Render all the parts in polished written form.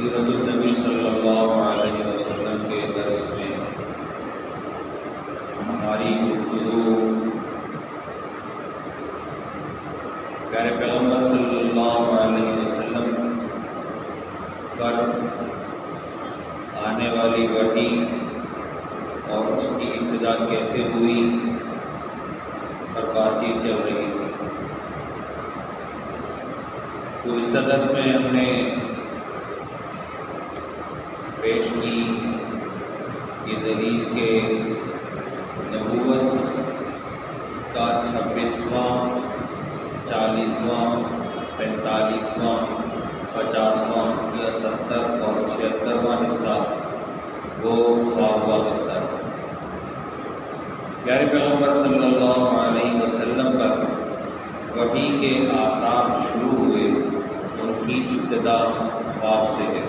سیرت النبی صلی اللہ علیہ وسلم کے درس میں ہماری گفتگو پیارے پیغمبر صلی اللہ علیہ وسلم پر آنے والی وحی اور اس کی ابتدا کیسے ہوئی پر بات چیت چل رہی تھی۔ گزشتہ درس میں ہم نے پیش کی یہ دلیل کے نبوت کا 26واں 40واں 45واں 50واں یا 70 اور 76واں حصہ وہ خواب ہوا کرتا ہے۔ پیارے پیغمبر صلی اللہ علیہ وسلم پر وحی کے آثار شروع ہوئے، ان کی ابتدا خواب سے ہے۔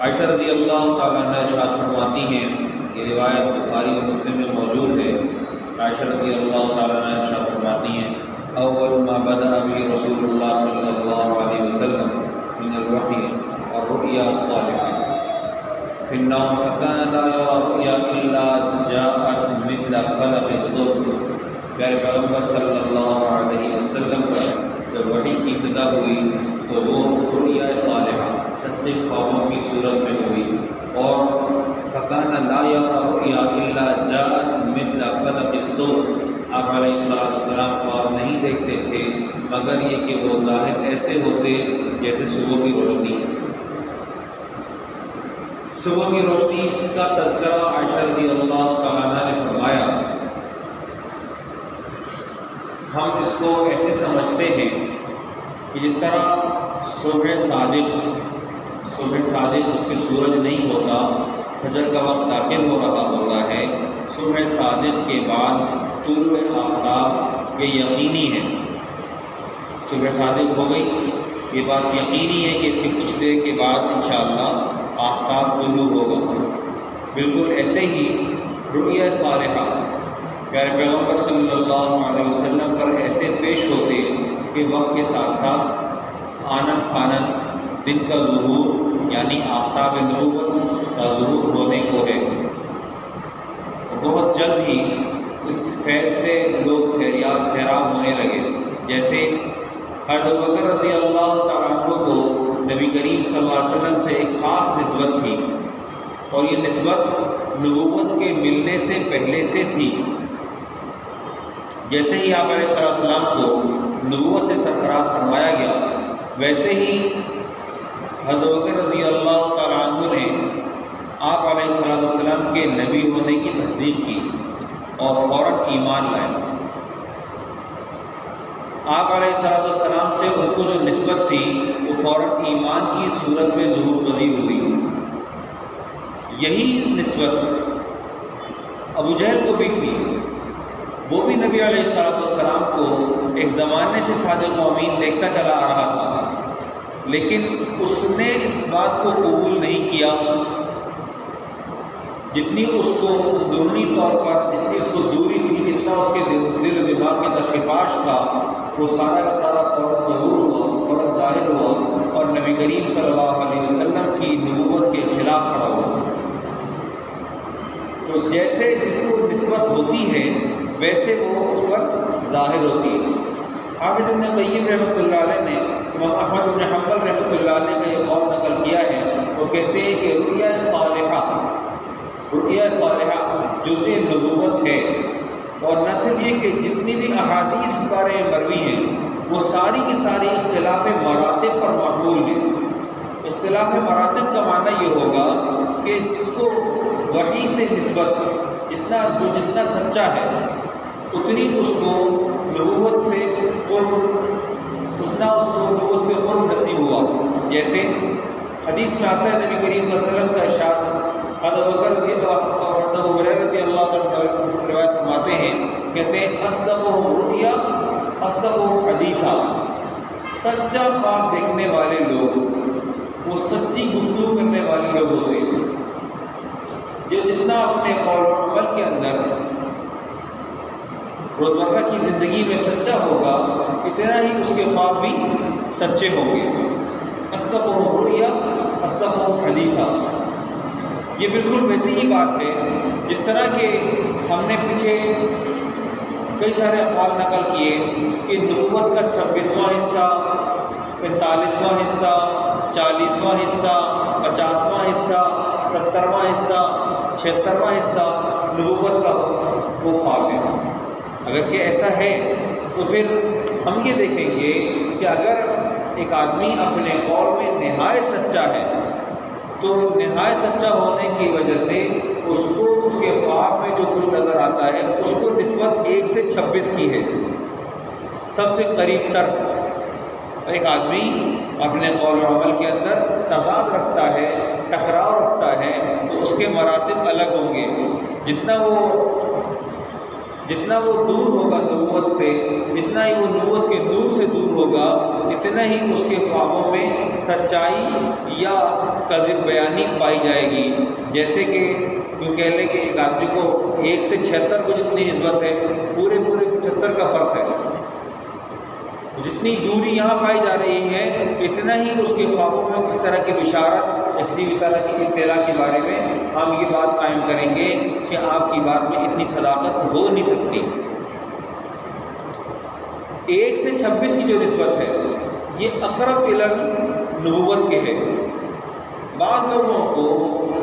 عائشہ رضی اللہ تعالیٰ عنہ ارشاد فرماتی ہیں، یہ روایت بخاری و مسلم میں موجود ہے۔ عائشہ رضی اللہ تعالیٰ عنہ ارشاد فرماتی ہیں، اول ما بدأ به رسول اللہ صلی اللہ علیہ وسلم من الوحی الرؤیا الصالحہ فی النوم فکان لا یرى رؤیا الا جاءت مثل فلق الصبح۔ پیارے پیغمبر صلی اللہ علیہ وسلم پر جب وحی کی ابتدا ہوئی تو وہ رؤیا صالحہ سچے خوابوں کی صورت میں ہوئی، اور فکان لا یرى رؤیا الا جاءت مثل فلق الصبح۔ آپ علیہ السلام خواب نہیں دیکھتے تھے مگر یہ کہ وہ ظاہر ایسے ہوتے جیسے صبح کی روشنی۔ صبح کی روشنی کا تذکرہ عائشہ رضی اللہ تعالیٰ عنہ نے فرمایا۔ ہم اس کو ایسے سمجھتے ہیں کہ جس طرح صبح صادق کہ سورج نہیں ہوتا، فجر کا وقت داخل ہو رہا ہوتا ہے، صبح صادق کے بعد طلوع آفتاب یہ یقینی ہے۔ صبح صادق ہو گئی، یہ بات یقینی ہے کہ اس کے کچھ دیر کے بعد انشاءاللہ آفتاب طلوع ہوگا۔ بالکل ایسے ہی رؤیا صالحہ پیارے پیغمبر صلی اللہ علیہ وسلم پر ایسے پیش ہوتے کہ وقت کے ساتھ ساتھ آنن فانن دن کا ظہور یعنی آفتاب نبوت کا ظہور ہونے کو ہے، اور بہت جلد ہی اس فیض سے لوگ سیراب ہونے لگے۔ جیسے حضرت ابوبکر رضی اللہ تعالیٰ عنہ کو نبی کریم صلی اللہ علیہ وسلم سے ایک خاص نسبت تھی، اور یہ نسبت نبوت کے ملنے سے پہلے سے تھی۔ جیسے ہی آپ علیہ السلام کو نبوت سے سرفراز فرمایا گیا، ویسے ہی حضرت ابوبکر رضی اللہ تعالیٰ عنہ نے آپ علیہ السلام کے نبی ہونے کی تصدیق کی اور فوراً ایمان لائے۔ آپ علیہ السلام سے ان کو جو نسبت تھی وہ فوراً ایمان کی صورت میں ظہور پذیر ہوئی۔ یہی نسبت ابو جہل کو بھی تھی، وہ بھی نبی علیہ السلام کو ایک زمانے سے صادق و امین دیکھتا چلا آ رہا تھا، لیکن اس نے اس بات کو قبول نہیں کیا۔ جتنی اس کو اندرونی طور پر جتنی اس کو دوری تھی، جتنا اس کے دل و دماغ کے اندر خفاش تھا، وہ سارا کا سارا فوراً ظہور ہوا، فوراً ظاہر ہوا، اور نبی کریم صلی اللہ علیہ وسلم کی نبوت کے خلاف کھڑا ہوا۔ تو جیسے جس کو نسبت ہوتی ہے ویسے وہ اس پر ظاہر ہوتی ہے۔ حافظ ابن قیم رحمۃ اللہ علیہ نے امام احمد بن حنبل رحمۃ اللہ علیہ کا یہ قول نقل کیا ہے، وہ کہتے ہیں کہ رؤیا صالحہ جزء نبوت ہے، اور نہ صرف یہ کہ جتنی بھی احادیث بارے مروی ہیں وہ ساری کی ساری اختلاف مراتب پر محمول ہیں۔ اختلاف مراتب کا معنی یہ ہوگا کہ جس کو وحی سے نسبت جتنا سچا ہے اتنی اس کو نبوت سے قرب نصیب ہوا۔ جیسے حدیث میں آتا ہے نبی کریم صلی اللہ علیہ وسلم کا ارشاد، حضرت ابوبکر اور ابو ہریرہ رضی اللہ عنہ روایت فرماتے ہیں، کہتے ہیں اصدقہم رؤیا اصدقہم حدیثا، سچا خواب دیکھنے والے لوگ وہ سچی گفتگو کرنے والے لوگ ہوتے ہیں۔ جو جتنا اپنے قول و عمل کے اندر روزمرہ کی زندگی میں سچا ہوگا، اتنا ہی اس کے خواب بھی سچے ہوں گے۔ اصدقهم رؤیا اصدقهم حدیثا۔ یہ بالکل ویسی ہی بات ہے جس طرح کہ ہم نے پیچھے کئی سارے اقوال نقل کیے کہ نبوت کا 26واں حصہ، 45واں حصہ، 40واں حصہ، 50واں حصہ، 70واں حصہ، 76واں حصہ نبوت کا وہ خواب ہے۔ اگر کہ ایسا ہے تو پھر ہم یہ دیکھیں گے کہ اگر ایک آدمی اپنے قول میں نہایت سچا ہے تو نہایت سچا ہونے کی وجہ سے اس کو اس کے خواب میں جو کچھ نظر آتا ہے اس کو نسبت 1 سے 26 کی ہے، سب سے قریب تر۔ ایک آدمی اپنے قول و عمل کے اندر تضاد رکھتا ہے، ٹکراؤ رکھتا ہے، تو اس کے مراتب الگ ہوں گے۔ جتنا وہ دور ہوگا نبوت سے، جتنا ہی وہ نبوت کے نور سے دور ہوگا، اتنا ہی اس کے خوابوں میں سچائی یا کذب بیانی پائی جائے گی۔ جیسے کہ یوں کہہ لیں کہ ایک آدمی کو 1 سے 76 کو جتنی نسبت ہے، پورے 75 کا فرق ہے۔ جتنی دوری یہاں پائی جا رہی ہے اتنا ہی اس کے خوابوں میں کسی طرح کی بشارت یا کسی بھی طرح کی اطلاع کے بارے میں ہم یہ بات قائم کریں گے کہ آپ کی بات میں اتنی صداقت ہو نہیں سکتی۔ 1 سے 26 کی جو نسبت ہے یہ اقرب الی نبوت کے ہے۔ بعض لوگوں کو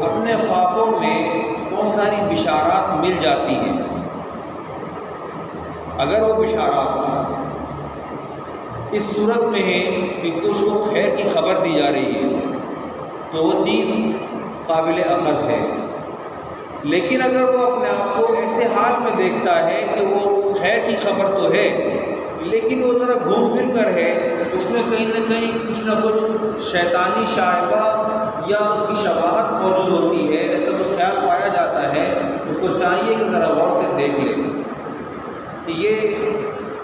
اپنے خوابوں میں بہت ساری بشارات مل جاتی ہیں۔ اگر وہ بشارات اس صورت میں ہے کہ اس کو خیر کی خبر دی جا رہی ہے تو وہ چیز قابل اخذ ہے، لیکن اگر وہ اپنے آپ کو ایسے حال میں دیکھتا ہے کہ وہ خیر کی خبر تو ہے لیکن وہ ذرا گھوم پھر کر ہے، اس میں کہیں نہ کہیں کچھ نہ کچھ شیطانی شائبہ یا اس کی شباہت موجود ہوتی ہے، ایسا کچھ خیال پایا جاتا ہے، اس کو چاہیے کہ ذرا غور سے دیکھ لے کہ یہ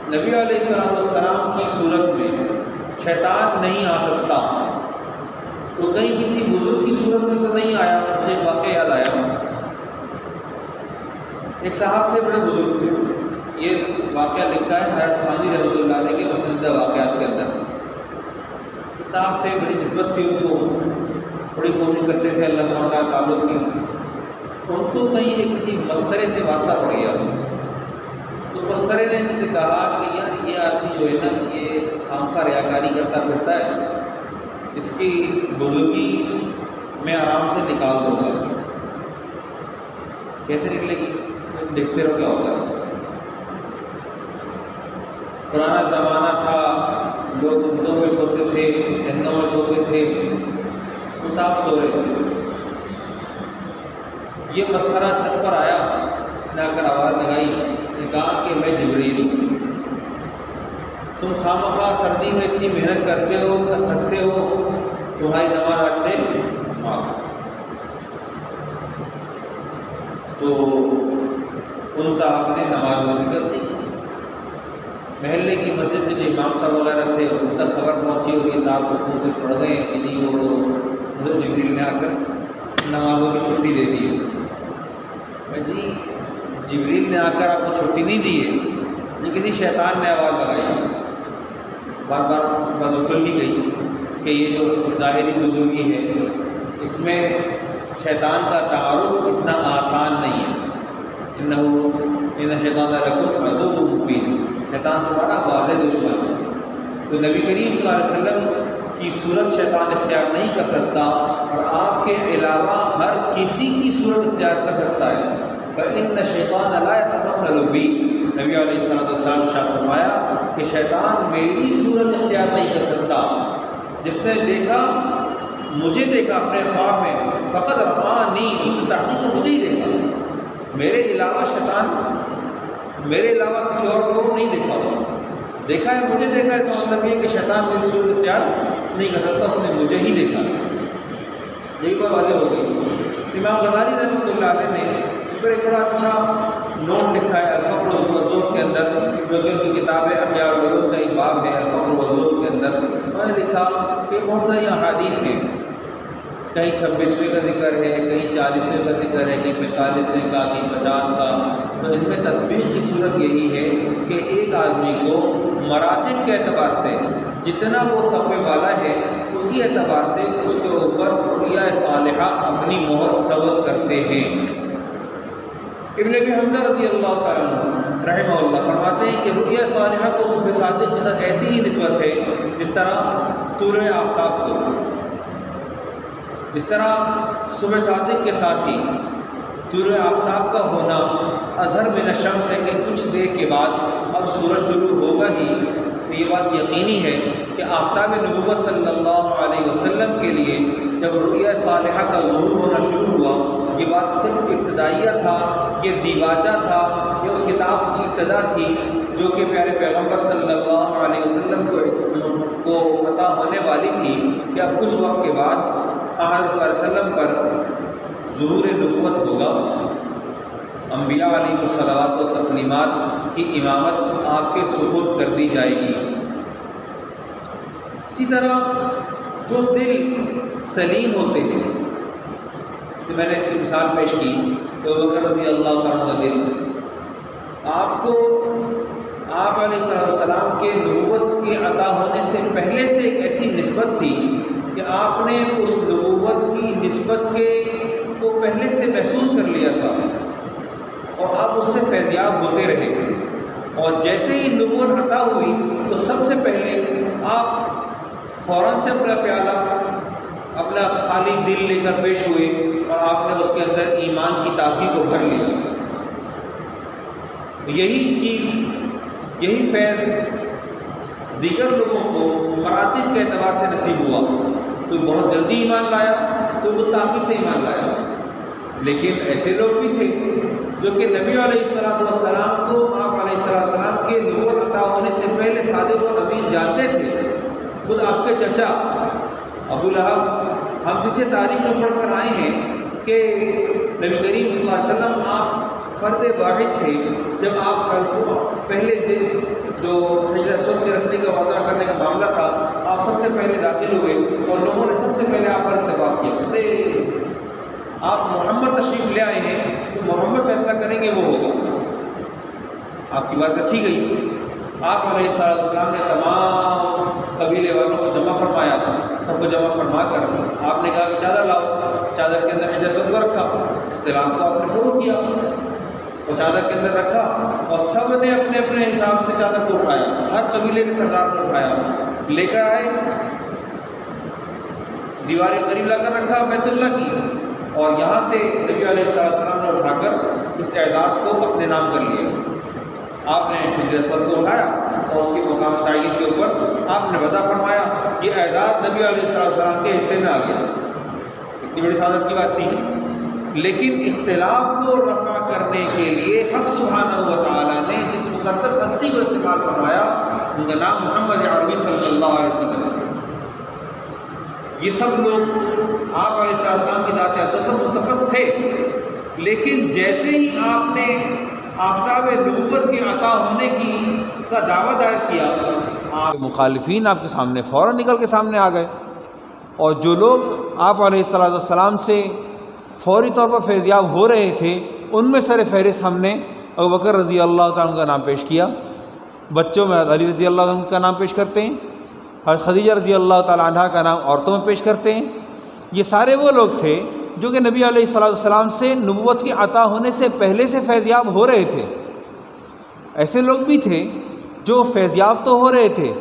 نبی علیہ السلام کی صورت میں شیطان نہیں آ سکتا، تو کہیں کسی بزرگ کی صورت میں تو نہیں آیا۔ مجھے ایک واقعہ یاد آیا، ایک صاحب تھے، بڑے بزرگ تھے، یہ واقعہ لکھا ہے حضرت تھانوی رحمۃ اللہ علیہ کے پسندیدہ واقعات کے اندر۔ ایک صاحب تھے، بڑی نسبت تھی ان کو، بڑی کوشش کرتے تھے اللہ سبحانہ تعالیٰ تعلق کی، تو ان کو کہیں ایک کسی مسخرے سے واسطہ پڑ گیا۔ اس مسخرے نے ان سے کہا کہ یار یہ آدمی جو ہے نا یہ خامخواہ ریاکاری کرتا پھرتا ہے، اس کی بزرگی میں آرام سے نکال دوں گا۔ کیسے نکلے گی؟ دیکھتے رہو کیا ہوگا۔ پرانا زمانہ تھا، لوگ چھتوں میں سوتے تھے، صحنوں میں سوتے تھے، وہ صاحب سو رہے تھے۔ یہ مسخرہ چھت پر آیا، اس نے آ کر آواز لگائی، اس نے کہا کہ میں جبریل ہوں، تم خامخواہ سردی میں اتنی محنت کرتے ہو، تھکتے ہو، تمہاری نماز آج سے معاف۔ تو ان صاحب نے نماز میں شرکت نہیں کی۔ محلے کی مسجد کے جو امام صاحب وغیرہ تھے ان تک خبر پہنچی اور یہ صاحب سکون سے پڑھ گئے کہ نہیں وہ تو جبریل نے آ کر نمازوں کی چھٹی دے دی۔ میں جی جبریل نے آ کر آپ کو چھٹی نہیں دی ہے، یہ کسی شیطان نے آواز لگائی۔ بار بار بات کھل ہی گئی کہ یہ جو ظاہری بزرگی ہے اس میں شیطان کا تعارف اتنا آسان نہیں ہے۔ ان شیطان لکم عدو مبین، شیطان تمہارا واضح دشمن ہے۔ تو نبی کریم صلی اللہ علیہ وسلم کی صورت شیطان اختیار نہیں کر سکتا اور آپ کے علاوہ ہر کسی کی صورت اختیار کر سکتا ہے۔ فإن الشیطان لا يتمثل بی، نبی علیہ السلام نے ارشاد فرمایا کہ شیطان میری صورت اختیار نہیں کر سکتا۔ جس نے دیکھا مجھے دیکھا اپنے خواب میں، فقط رآنی، اس نے تحقیق مجھے ہی دیکھا، میرے علاوہ شیطان، میرے علاوہ کسی اور کو نہیں دیکھا، اس نے دیکھا ہے مجھے دیکھا ہے، تو مطلب یہ کہ شیطان میری صورت اختیار نہیں کر سکتا، اس نے مجھے ہی دیکھا۔ یہی بات واضح ہو گئی۔ امام غزالی رحمۃ اللہ علیہ نے ایک بڑا اچھا نوٹ لکھا ہے الفقر والذوق کے اندر، جو کہ ان کی کتاب احیاء العلوم کا ایک باب ہے الفقر والذوق کے اندر۔ انہوں نے لکھا کہ بہت ساری احادیث ہیں، کہیں 26ویں کا ذکر ہے، کہیں 40ویں کا ذکر ہے، کہیں 45ویں کا، کہیں 50 کا۔ تو ان میں تطبیق کی صورت یہی ہے کہ ایک آدمی کو مراتب کے اعتبار سے جتنا وہ تقوی والا ہے اسی اعتبار سے اس کے اوپر رؤیا صالحہ اپنی مہر ثبت کرتے ہیں۔ ابن ابی حمزہ رضی اللہ تعالیٰ عنہ رحمہ اللہ فرماتے ہیں کہ رؤیا صالحہ کو صبح صادق کے ساتھ ایسی ہی نسبت ہے جس طرح طلوع آفتاب کو، اس طرح صبح صادق کے ساتھ ہی طلوع آفتاب کا ہونا اظہر من الشمس ہے کہ کچھ دیر کے بعد اب سورج طلوع ہوگا ہی، تو یہ بات یقینی ہے کہ آفتاب نبوت صلی اللہ علیہ وسلم کے لیے جب رؤیا صالحہ کا ظہور ہونا شروع ہوا، یہ بات صرف ابتدائیہ تھا، یہ دیباچہ تھا، یہ اس کتاب کی ابتدا تھی جو کہ پیارے پیغمبر صلی اللہ علیہ وسلم کو عطا ہونے والی تھی کہ اب کچھ وقت کے بعد حضرت صلی اللہ علیہ وسلم پر ظہور نبوت ہوگا، انبیاء علیہ الصلوات و تسلیمات کی امامت آپ کے سپرد کر دی جائے گی۔ اسی طرح جو دل سلیم ہوتے ہیں، جیسے میں نے اس کی مثال پیش کی کہ ابوبکر رضی اللہ تعالیٰ کا دل، آپ کو آپ علیہ السلام کے نبوت کے عطا ہونے سے پہلے سے ایک ایسی نسبت تھی کہ آپ نے اس نبوت کی نسبت کو پہلے سے محسوس کر لیا تھا اور آپ اس سے فیضیاب ہوتے رہے، اور جیسے ہی نبوت عطا ہوئی تو سب سے پہلے آپ فوراً سے اپنا پیالہ، اپنا خالی دل لے کر پیش ہوئے اور آپ نے اس کے اندر ایمان کی تازگی کو بھر لیا۔ یہی چیز، یہی فیض دیگر لوگوں کو مراتب کے اعتبار سے نصیب ہوا۔ کوئی بہت جلدی ایمان لایا، کوئی بہت تاخیر سے ایمان لایا، لیکن ایسے لوگ بھی تھے جو کہ نبی علیہ السلام کو آپ علیہ السلام کے نبوت عطا ہونے سے پہلے صادق اور امین جانتے تھے۔ خود آپ کے چچا ابو لہب، ہم پیچھے تاریخ میں پڑھ کر آئے ہیں کہ نبی کریم صلی اللہ علیہ وسلم آپ فرد واحد تھے جب آپ پہلے دن جو حجر اسود کے رکھنے کا وضع کرنے کا معاملہ تھا، آپ سب سے پہلے داخل ہوئے اور لوگوں نے سب سے پہلے آپ پر اتفاق کیا۔ آپ محمد تشریف لے آئے ہیں تو محمد فیصلہ کریں گے وہ ہوگا۔ آپ کی بات رکھی گئی۔ آپ علیہ السلام نے تمام قبیلے والوں کو جمع فرمایا، سب کو جمع فرما کر آپ نے کہا کہ چادر لاؤ، چادر کے اندر حجر اسود کو رکھا، اختلاف کو آپ نے شروع کیا اور چادر کے اندر رکھا اور سب نے اپنے اپنے حساب سے چادر کو اٹھایا، ہر قبیلے کے سردار کو اٹھایا، لے کر آئے، دیوار قریب لا کر رکھا بیت اللہ کی، اور یہاں سے نبی علیہ السلام نے اٹھا کر اس اعزاز کو اپنے نام کر لیا۔ آپ نے حجر اسود کو اٹھایا اور اس کے مقام تعین کے اوپر آپ نے وضع فرمایا، یہ اعزاز نبی علیہ السلام کے حصے میں آ گیا۔ اتنی بڑی سعادت کی بات تھی، لیکن اختلاف کو رفع کرنے کے لیے حق سبحانہ و تعالیٰ نے جس مقدس ہستی کو استعمال فرمایا ان کا نام محمد عربی صلی اللہ علیہ وسلم۔ یہ سب لوگ آپ علیہ السلام کی ذات اقدس پر متفق تھے، لیکن جیسے ہی آپ نے آفتاب نبوت کے عطا ہونے کا دعویٰ دائر کیا، آپ مخالفین آپ کے سامنے فوراً نکل کے سامنے آ گئے، اور جو لوگ آپ علیہ السلام سے فوری طور پر فیضیاب ہو رہے تھے ان میں سر فہرست ہم نے ابوبکر رضی اللہ تعالیٰ عنہ کا نام پیش کیا، بچوں میں علی رضی اللہ عنہ کا نام پیش کرتے ہیں، اور خدیجہ رضی اللہ تعالیٰ عنہ کا نام عورتوں میں پیش کرتے ہیں۔ یہ سارے وہ لوگ تھے جو کہ نبی علیہ السلام سے نبوت کے عطا ہونے سے پہلے سے فیضیاب ہو رہے تھے۔ ایسے لوگ بھی تھے جو فیضیاب تو ہو رہے تھے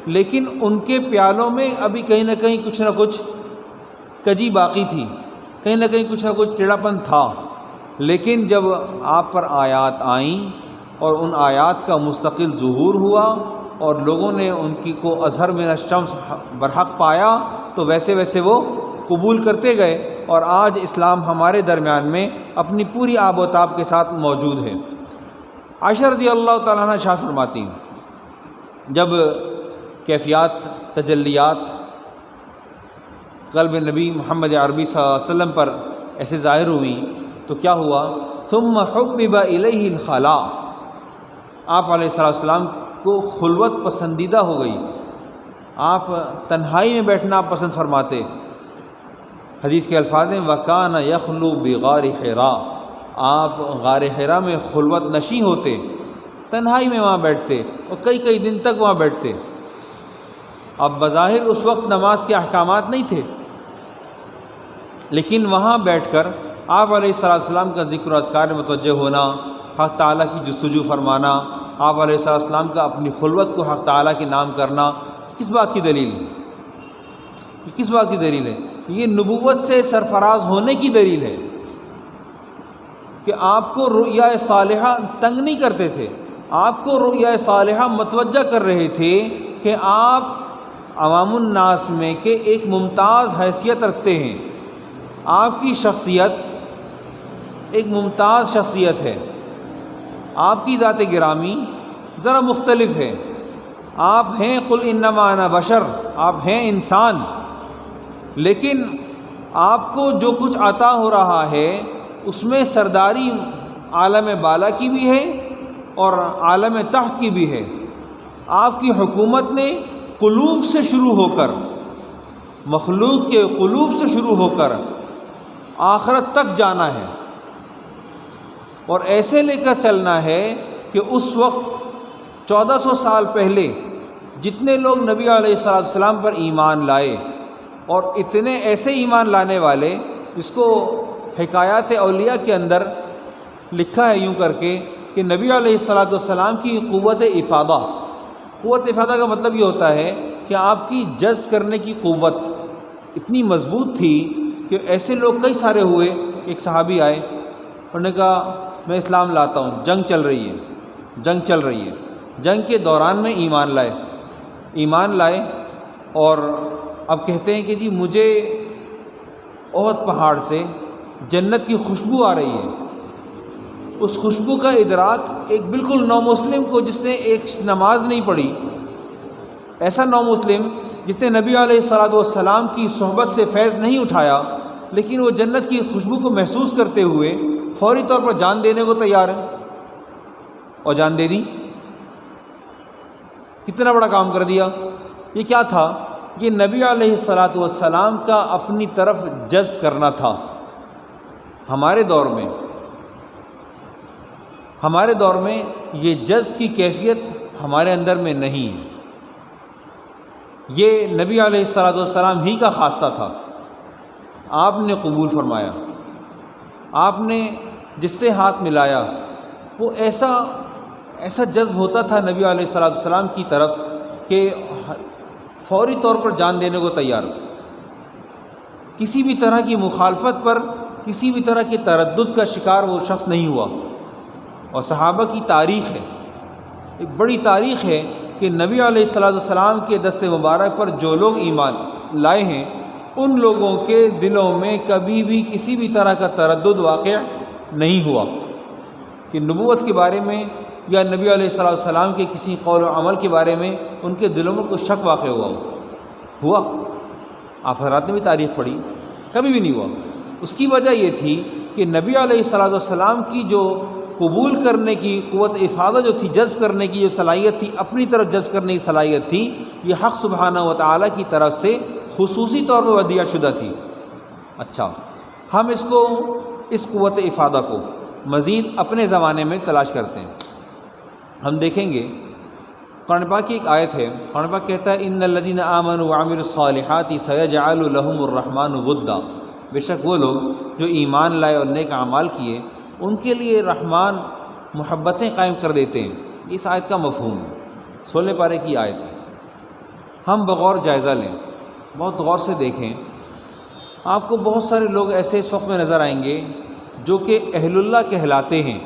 لیکن ان کے پیالوں میں ابھی کہیں نہ کہیں کچھ نہ کچھ کجی باقی تھی، کہیں نہ کہیں کچھ نہ کچھ ٹیڑھاپن تھا۔ لیکن جب آپ پر آیات آئیں اور ان آیات کا مستقل ظہور ہوا اور لوگوں نے ان کو اظہر من الشمس برحق پایا تو ویسے ویسے وہ قبول کرتے گئے، اور آج اسلام ہمارے درمیان میں اپنی پوری آب و تاب کے ساتھ موجود ہے۔ عائشہ رضی اللہ تعالیٰ عنہ شاہ فرماتی ہیں جب کیفیات تجلیات قلب نبی محمد عربی صلی اللہ علیہ وسلم پر ایسے ظاہر ہوئیں تو کیا ہوا؟ ثم حبب الیہ الخلاء، آپ علیہ السلام کو خلوت پسندیدہ ہو گئی، آپ تنہائی میں بیٹھنا پسند فرماتے۔ حدیث کے الفاظ ہیں وَكَانَ يَخْلُو بِغَارِ حِرَا، آپ غار حرا میں خلوت نشیں ہوتے، تنہائی میں وہاں بیٹھتے اور کئی کئی دن تک وہاں بیٹھتے۔ اب بظاہر اس وقت نماز کے احکامات نہیں تھے، لیکن وہاں بیٹھ کر آپ علیہ السلام کا ذکر و اذکار میں متوجہ ہونا، حق تعالیٰ کی جستجو فرمانا، آپ علیہ السلام کا اپنی خلوت کو حق تعالیٰ کے نام کرنا، کس بات کی دلیل ہے؟ یہ کس بات کی دلیل ہے؟ یہ نبوت سے سرفراز ہونے کی دلیل ہے کہ آپ کو رؤیا صالحہ تنگ نہیں کرتے تھے، آپ کو رؤیا صالحہ متوجہ کر رہے تھے کہ آپ عوام الناس میں کہ ایک ممتاز حیثیت رکھتے ہیں، آپ کی شخصیت ایک ممتاز شخصیت ہے، آپ کی ذات گرامی ذرا مختلف ہے، آپ ہیں قل انما انا بشر، آپ ہیں انسان، لیکن آپ کو جو کچھ عطا ہو رہا ہے اس میں سرداری عالم بالا کی بھی ہے اور عالم تحت کی بھی ہے۔ آپ کی حکومت نے قلوب سے شروع ہو کر، مخلوق کے قلوب سے شروع ہو کر آخرت تک جانا ہے، اور ایسے لے کر چلنا ہے کہ اس وقت 1400 سال پہلے جتنے لوگ نبی علیہ السلام پر ایمان لائے، اور اتنے ایسے ایمان لانے والے، اس کو حکایات اولیاء کے اندر لکھا ہے یوں کر کے کہ نبی علیہ السلام کی قوت افادہ کا مطلب یہ ہوتا ہے کہ آپ کی جذب کرنے کی قوت اتنی مضبوط تھی کہ ایسے لوگ کئی سارے ہوئے۔ ایک صحابی آئے، انہوں نے کہا میں اسلام لاتا ہوں، جنگ چل رہی ہے، جنگ کے دوران میں ایمان لائے اور اب کہتے ہیں کہ جی مجھے احد پہاڑ سے جنت کی خوشبو آ رہی ہے۔ اس خوشبو کا ادراک ایک بالکل نو مسلم کو، جس نے ایک نماز نہیں پڑھی، ایسا نو مسلم جس نے نبی علیہ السلام کی صحبت سے فیض نہیں اٹھایا، لیکن وہ جنت کی خوشبو کو محسوس کرتے ہوئے فوری طور پر جان دینے کو تیار ہے، اور جان دے دی۔ کتنا بڑا کام کر دیا! یہ کیا تھا؟ یہ نبی علیہ السلام کا اپنی طرف جذب کرنا تھا۔ ہمارے دور میں یہ جذب کی کیفیت ہمارے اندر میں نہیں ہے، یہ نبی علیہ السلام ہی کا خاصہ تھا۔ آپ نے قبول فرمایا، آپ نے جس سے ہاتھ ملایا وہ ایسا جذب ہوتا تھا نبی علیہ السلام کی طرف کہ فوری طور پر جان دینے کو تیار، کسی بھی طرح کی مخالفت پر، کسی بھی طرح کے تردد کا شکار وہ شخص نہیں ہوا۔ اور صحابہ کی تاریخ ہے، ایک بڑی تاریخ ہے کہ نبی علیہ السلام کے دست مبارک پر جو لوگ ایمان لائے ہیں، ان لوگوں کے دلوں میں کبھی بھی کسی بھی طرح کا تردد واقع نہیں ہوا کہ نبوت کے بارے میں یا نبی علیہ السلام کے کسی قول و عمل کے بارے میں ان کے دلوں میں کوئی شک واقع ہوا۔ آپ حضرات نے بھی تاریخ پڑھی، کبھی بھی نہیں ہوا۔ اس کی وجہ یہ تھی کہ نبی علیہ السلام کی جو قبول کرنے کی قوت افادہ جو تھی، جذب کرنے کی جو صلاحیت تھی، اپنی طرف جذب کرنے کی صلاحیت تھی، یہ حق سبحانہ و تعالیٰ کی طرف سے خصوصی طور پر ودیعہ شدہ تھی۔ اچھا، ہم اس قوت افادہ کو مزید اپنے زمانے میں تلاش کرتے ہیں۔ ہم دیکھیں گے قرآن پاک کی ایک آیت ہے، قرآن پاک کہتا ہے ان الذین آمنوا وعملوا الصالحات سیجعل لهم الرحمن ودا، بے شک وہ لوگ جو ایمان لائے اور نیک اعمال کیے، ان کے لیے رحمان محبتیں قائم کر دیتے ہیں۔ اس آیت کا مفہوم ہے، 16 پارے کی آیت ہے۔ ہم بغور جائزہ لیں، بہت غور سے دیکھیں، آپ کو بہت سارے لوگ ایسے اس وقت میں نظر آئیں گے جو کہ اہل اللہ کہلاتے ہیں،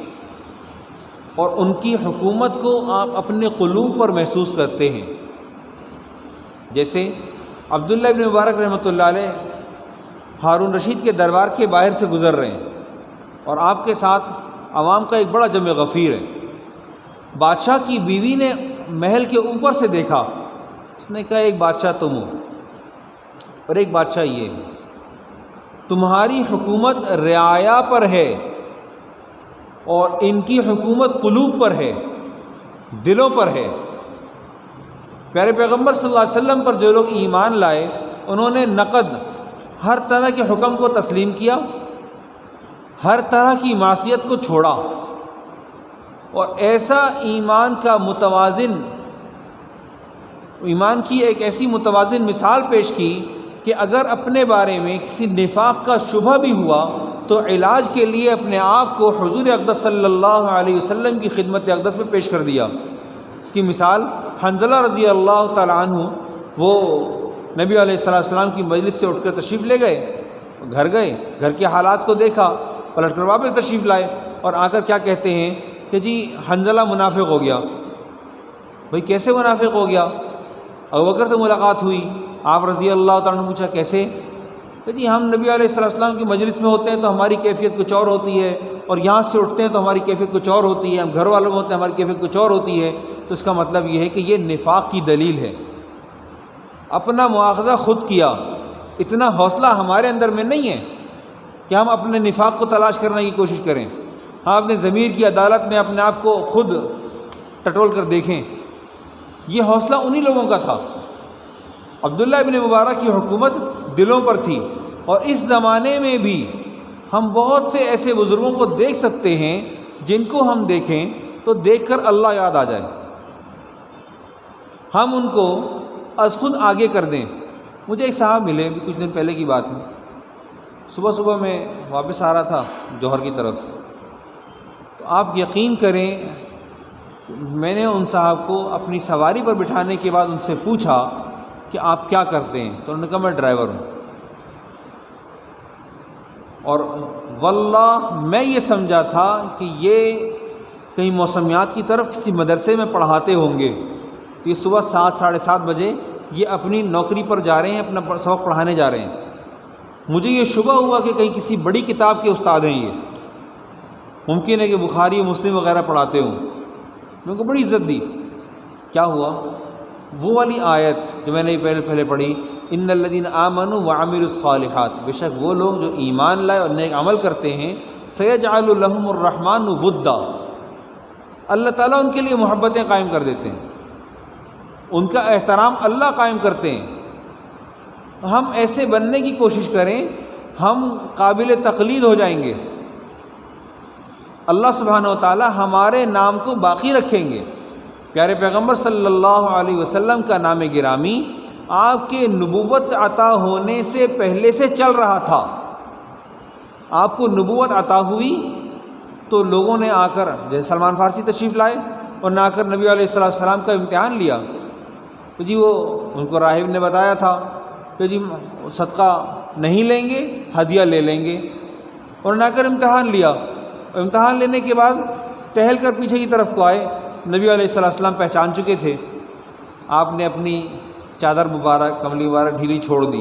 اور ان کی حکومت کو آپ اپنے قلوب پر محسوس کرتے ہیں۔ جیسے عبداللہ ابن مبارک رحمۃ اللہ علیہ ہارون رشید کے دربار کے باہر سے گزر رہے ہیں، اور آپ کے ساتھ عوام کا ایک بڑا جمع غفیر ہے۔ بادشاہ کی بیوی نے محل کے اوپر سے دیکھا، اس نے کہا ایک بادشاہ تم ہو اور ایک بادشاہ یہ ہے، تمہاری حکومت رعایا پر ہے اور ان کی حکومت قلوب پر ہے، دلوں پر ہے۔ پیارے پیغمبر صلی اللہ علیہ وسلم پر جو لوگ ایمان لائے، انہوں نے نقد ہر طرح کے حکم کو تسلیم کیا، ہر طرح کی معصیت کو چھوڑا، اور ایسا ایمان کا متوازن ایمان کی ایک ایسی متوازن مثال پیش کی کہ اگر اپنے بارے میں کسی نفاق کا شبہ بھی ہوا تو علاج کے لیے اپنے آپ کو حضور اقدس صلی اللہ علیہ وسلم کی خدمت اقدس میں پیش کر دیا۔ اس کی مثال حنظلہ رضی اللہ تعالیٰ عنہ، وہ نبی علیہ السلام کی مجلس سے اٹھ کر تشریف لے گئے، گھر گئے، گھر کے حالات کو دیکھا، پلٹ کر واپس تشریف لائے اور آ کر کیا کہتے ہیں کہ جی حنظلہ منافق ہو گیا۔ بھئی کیسے منافق ہو گیا؟ ابوبکر سے ملاقات ہوئی، آپ رضی اللہ تعالیٰ عنہ پوچھا کیسے؟ کہ جی ہم نبی علیہ السلام کی مجلس میں ہوتے ہیں تو ہماری کیفیت کچھ اور ہوتی ہے، اور یہاں سے اٹھتے ہیں تو ہماری کیفیت کچھ اور ہوتی ہے، ہم گھر والوں میں ہوتے ہیں ہماری کیفیت کچھ اور ہوتی ہے۔ تو اس کا مطلب یہ ہے کہ یہ نفاق کی دلیل ہے۔ اپنا مواخذہ خود کیا، اتنا حوصلہ ہمارے اندر میں نہیں ہے کہ ہم اپنے نفاق کو تلاش کرنے کی کوشش کریں۔ ہم اپنے ضمیر کی عدالت میں اپنے آپ کو خود ٹٹول کر دیکھیں۔ یہ حوصلہ انہی لوگوں کا تھا۔ عبداللہ ابن مبارک کی حکومت دلوں پر تھی، اور اس زمانے میں بھی ہم بہت سے ایسے بزرگوں کو دیکھ سکتے ہیں جن کو ہم دیکھیں تو دیکھ کر اللہ یاد آ جائے، ہم ان کو از خود آگے کر دیں۔ مجھے ایک صاحب ملے، بھی کچھ دن پہلے کی بات ہے، صبح صبح میں واپس آ رہا تھا جوہر کی طرف، تو آپ یقین کریں میں نے ان صاحب کو اپنی سواری پر بٹھانے کے بعد ان سے پوچھا کہ آپ کیا کرتے ہیں؟ تو انہوں نے کہا میں ڈرائیور ہوں، اور واللہ میں یہ سمجھا تھا کہ یہ کہیں موسمیات کی طرف کسی مدرسے میں پڑھاتے ہوں گے، تو یہ صبح 7 ساڑھے 7 بجے یہ اپنی نوکری پر جا رہے ہیں، اپنا سبق پڑھانے جا رہے ہیں۔ مجھے یہ شبہ ہوا کہ کہیں کسی بڑی کتاب کے استاد ہیں، یہ ممکن ہے کہ بخاری مسلم وغیرہ پڑھاتے ہوں۔ میں ان کو بڑی عزت دی۔ کیا ہوا؟ وہ والی آیت جو میں نے پہلے پڑھی، ان الذین آمنوا وعملوا الصالحات، بے شک وہ لوگ جو ایمان لائے اور نیک عمل کرتے ہیں، سیجعل لهم الرحمن ودا، اللہ تعالیٰ ان کے لیے محبتیں قائم کر دیتے ہیں، ان کا احترام اللہ قائم کرتے ہیں۔ ہم ایسے بننے کی کوشش کریں، ہم قابل تقلید ہو جائیں گے، اللہ سبحانہ و تعالیٰ ہمارے نام کو باقی رکھیں گے۔ پیارے پیغمبر صلی اللہ علیہ وسلم کا نام گرامی آپ کے نبوت عطا ہونے سے پہلے سے چل رہا تھا۔ آپ کو نبوت عطا ہوئی تو لوگوں نے آ کر، جیسے سلمان فارسی تشریف لائے اور نہ آ کر نبی علیہ السلام کا امتحان لیا، تو جی وہ ان کو راہب نے بتایا تھا کہ جی صدقہ نہیں لیں گے، ہدیہ لے لیں گے، اور نہ کر امتحان لیا، اور امتحان لینے کے بعد ٹہل کر پیچھے کی طرف کو آئے۔ نبی علیہ السلام پہچان چکے تھے، آپ نے اپنی چادر مبارک، کملی مبارک ڈھیلی چھوڑ دی،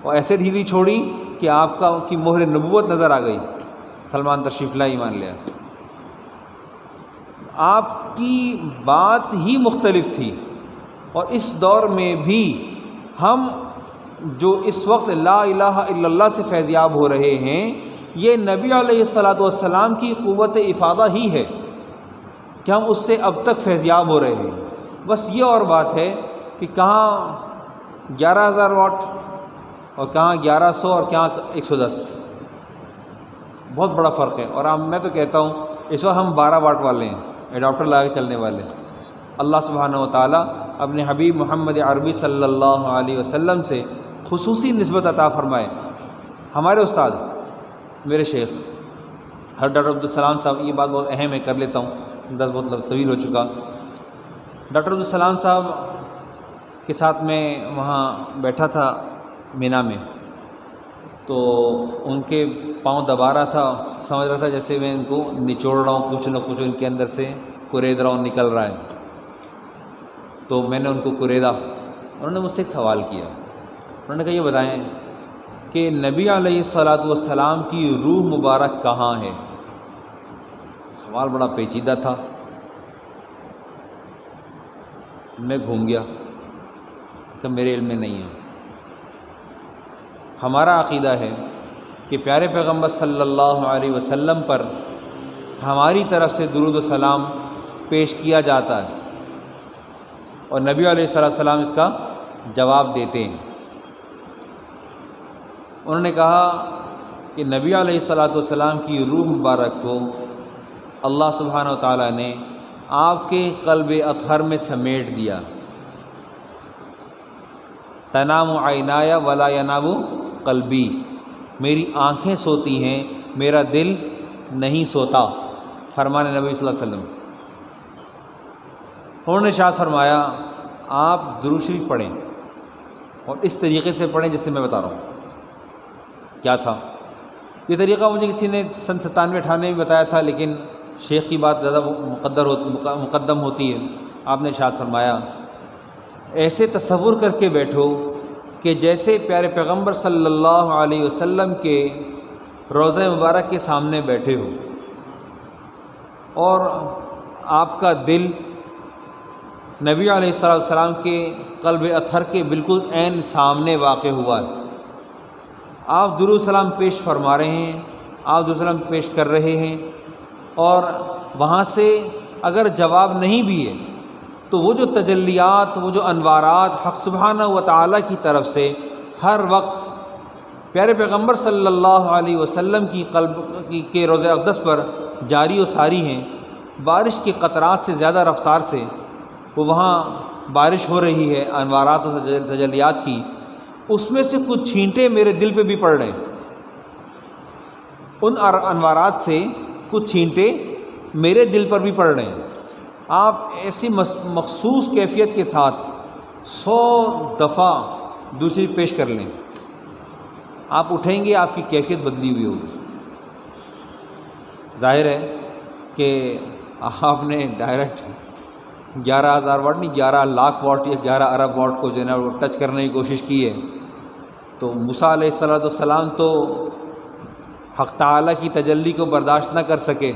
اور ایسے ڈھیلی چھوڑی کہ آپ کی مہر نبوت نظر آ گئی۔ سلمان تشریف لائے، ایمان لیا۔ آپ کی بات ہی مختلف تھی، اور اس دور میں بھی ہم جو اس وقت لا الہ الا اللہ سے فیضیاب ہو رہے ہیں، یہ نبی علیہ السلام کی قوت افادہ ہی ہے کہ ہم اس سے اب تک فیضیاب ہو رہے ہیں۔ بس یہ اور بات ہے کہ کہاں 11,000 واٹ اور کہاں 1100 اور کہاں 110، بہت بڑا فرق ہے۔ اور میں تو کہتا ہوں اس وقت ہم 12 واٹ والے ہیں، ایڈاپٹر لگا کے چلنے والے۔ اللہ سبحانہ و تعالیٰ اپنے حبیب محمد عربی صلی اللہ علیہ وسلم سے خصوصی نسبت عطا فرمائے۔ ہمارے استاد، میرے شیخ ڈاکٹر عبدالسلام صاحب، یہ بات بہت اہم ہے، کر لیتا ہوں، انداز بہت طویل ہو چکا۔ ڈاکٹر عبدالسلام صاحب کے ساتھ میں وہاں بیٹھا تھا مینا میں، تو ان کے پاؤں دبا رہا تھا، سمجھ رہا تھا جیسے میں ان کو نچوڑ رہا ہوں، کچھ نہ کچھ ان کے اندر سے کرید رہا ہوں، نکل رہا ہے۔ تو میں نے ان کو کریدا، انہوں نے مجھ سے ایک سوال کیا، انہوں نے کہا یہ بتائیں کہ نبی علیہ السلام کی روح مبارک کہاں ہے؟ سوال بڑا پیچیدہ تھا، میں گھوم گیا کہ میرے علم میں نہیں ہے۔ ہمارا عقیدہ ہے کہ پیارے پیغمبر صلی اللہ علیہ وسلم پر ہماری طرف سے درود و سلام پیش کیا جاتا ہے، اور نبی علیہ السلام اس کا جواب دیتے ہیں۔ انہوں نے کہا کہ نبی علیہ السلام کی روح مبارک کو اللہ سبحانہ و تعالیٰ نے آپ کے قلب اطہر میں سمیٹ دیا، تنام عینایا ولا ینام قلبی، میری آنکھیں سوتی ہیں میرا دل نہیں سوتا، فرمان نبی صلی اللہ علیہ وسلم۔ انہوں نے ارشاد فرمایا آپ درود شریف پڑھیں اور اس طریقے سے پڑھیں جس سے میں بتا رہا ہوں۔ کیا تھا یہ طریقہ؟ مجھے کسی نے سن 97-98 میں بتایا تھا، لیکن شیخ کی بات زیادہ مقدم ہوتی ہے۔ آپ نے ارشاد فرمایا ایسے تصور کر کے بیٹھو کہ جیسے پیارے پیغمبر صلی اللہ علیہ وسلم کے روضہ مبارک کے سامنے بیٹھے ہو اور آپ کا دل نبی علیہ السلام کے قلب اطہر کے بالکل عین سامنے واقع ہوا ہے۔ آپ درود سلام پیش فرما رہے ہیں، آپ درود سلام پیش کر رہے ہیں، اور وہاں سے اگر جواب نہیں بھی ہے تو وہ جو تجلیات، وہ جو انوارات حق سبحانہ و تعالیٰ کی طرف سے ہر وقت پیارے پیغمبر صلی اللہ علیہ وسلم کی قلب کے روضہ اقدس پر جاری و ساری ہیں، بارش کے قطرات سے زیادہ رفتار سے وہ وہاں بارش ہو رہی ہے انوارات و تجلیات کی، اس میں سے کچھ چھینٹے میرے دل پہ بھی پڑ رہے ہیں، ان انوارات سے کچھ چھینٹے میرے دل پر بھی پڑ رہے ہیں۔ آپ ایسی مخصوص کیفیت کے ساتھ 100 دفعہ دوسری پیش کر لیں، آپ اٹھیں گے آپ کی کیفیت بدلی ہوئی ہوگی۔ ظاہر ہے کہ آپ نے ڈائریکٹ 11,000 واٹ نہیں 11 لاکھ واٹ یا 11 ارب واٹ کو جو ہے نا وہ ٹچ کرنے کی کوشش کی ہے، تو موسیٰ علیہ السلام تو حق تعالیٰ کی تجلی کو برداشت نہ کر سکے،